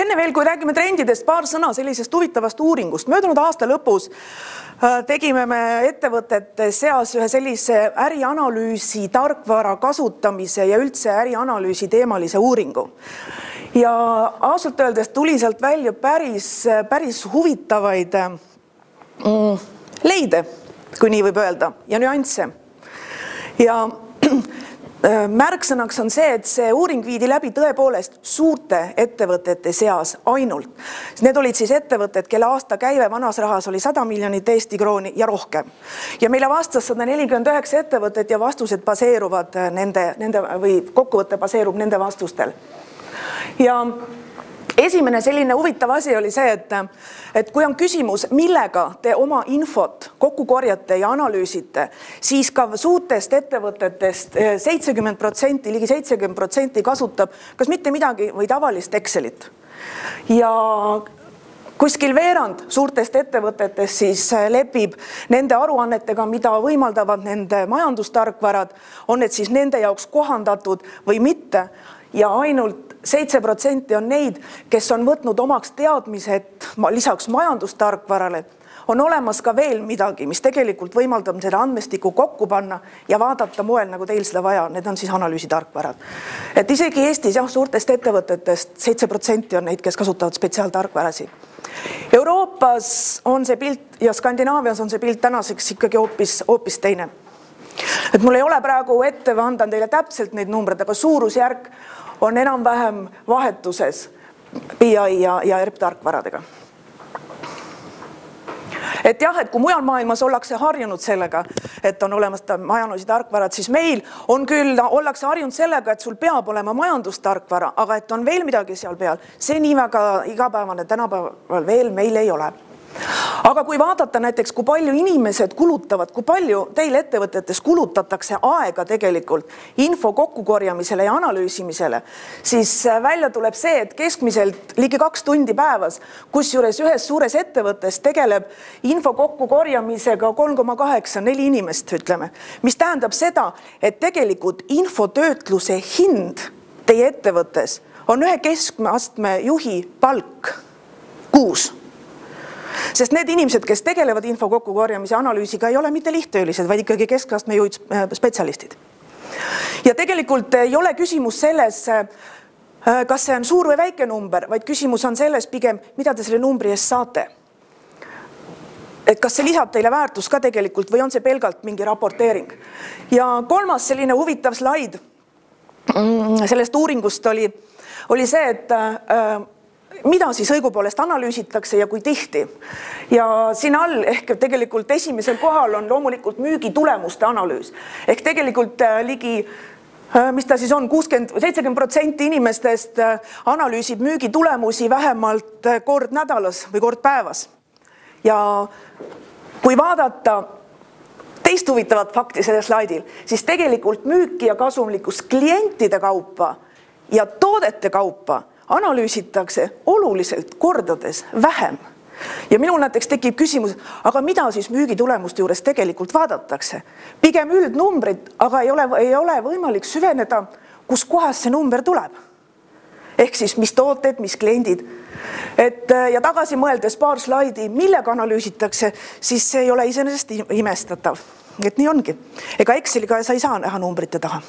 Enne veel, kui räägime trendidest, paar sõna sellisest huvitavast uuringust. Möödunud aasta lõpus tegime me ettevõtete seas ühe sellise ärianalüüsi, tarkvara kasutamise ja üldse ärianalüüsi teemalise uuringu. Ja ausalt öeldes tuli sealt välja päris huvitavaid leide, kui nii võib öelda, ja nüansse. Ja märksõnaks on see, et see uuring viidi läbi tõepoolest suurte ettevõtete seas ainult. Need olid siis ettevõtted, kelle aasta käive vanas rahas oli 100 miljonit Eesti krooni ja rohkem. Ja meile vastas 149 ettevõtet ja vastused baseeruvad või kokkuvõte baseerub nende vastustel. Ja esimene selline huvitav asi oli see, et kui on küsimus, millega te oma infot kokku korjate ja analüüsite, siis ka suurtest ettevõtetest 70%, ligi 70% kasutab kas mitte midagi või tavalist Excelit. Ja kuskil veerand suurtest ettevõtetest siis lepib nende aruannetega, mida võimaldavad nende majandustarkvarad, on need siis nende jaoks kohandatud või mitte. Ja ainult 7% on neid, kes on võtnud omaks teadmised lisaks majandustarkvarale, on olemas ka veel midagi, mis tegelikult võimaldab selle andmestiku kokku panna ja vaadata moel, nagu teil seda vaja. Need on siis analüüsitarkvarad. Et isegi Eestis suurtest ettevõtetest 7% on neid, kes kasutavad spetsiaaltarkvarasi. Euroopas on see pilt ja Skandinaavias on see pilt tänaseks ikkagi hoopis teine. Et mul ei ole praegu ette anda teile täpselt neid numbreid, aga suurusjärk on enam-vähem vahetuses BI ja ERP-tarkvaradega. Et jah, et kui mujal maailmas ollakse harjunud sellega, et on olemas majandustarkvarad, siis meil on küll, ollakse harjunud sellega, et sul peab olema majandustarkvara, aga et on veel midagi seal peal, see nii väga igapäevane tänapäeval veel meil ei ole. Aga kui vaadata näiteks, kui palju inimesed kulutavad, kui palju teil ettevõtetes kulutatakse aega tegelikult info kokkukorjamisele ja analüüsimisele, siis välja tuleb see, et keskmiselt ligi 2 tundi päevas, kusjuures ühes suures ettevõttes tegeleb info kokkukorjamisega 3,8-4 inimest, ütleme. Mis tähendab seda, et tegelikult infotöötluse hind teie ettevõttes on ühe keskastme juhi palk kuus. Sest need inimesed, kes tegelevad info kokkukorjamise analüüsiga, ei ole mitte lihttöölised, vaid ikkagi keskastme juhid spetsialistid. Ja tegelikult ei ole küsimus selles, kas see on suur või väike number, vaid küsimus on selles pigem, mida te selle numbri eest saate. Et kas see lisab teile väärtust ka tegelikult või on see pelgalt mingi raporteering. Ja kolmas selline huvitav slaid sellest uuringust oli see, et mida siis õigupoolest analüüsitakse ja kui tihti. Ja siin all ehk tegelikult esimesel kohal on loomulikult müügitulemuste analüüs. Ehk tegelikult ligi, mis ta siis on, 70% inimestest analüüsib müügitulemusi vähemalt kord nädalas või kord päevas. Ja kui vaadata teist huvitavat fakti selle slaidil, siis tegelikult müüki ja kasumlikkus klientide kaupa ja toodete kaupa analüüsitakse oluliselt kordades vähem. Ja minul näiteks tekib küsimus, aga mida siis müügitulemuste juures tegelikult vaadatakse? Pigem üldnumbrid, aga ei ole võimalik süveneda, kus kohas see number tuleb. Ehk siis mis tooted, mis kliendid. Ja tagasi mõeldes paar slaidi, millega analüüsitakse, siis see ei ole iseenesest imestatav. Et nii ongi. Ega Exceliga sa ei saa näha numbrite taha.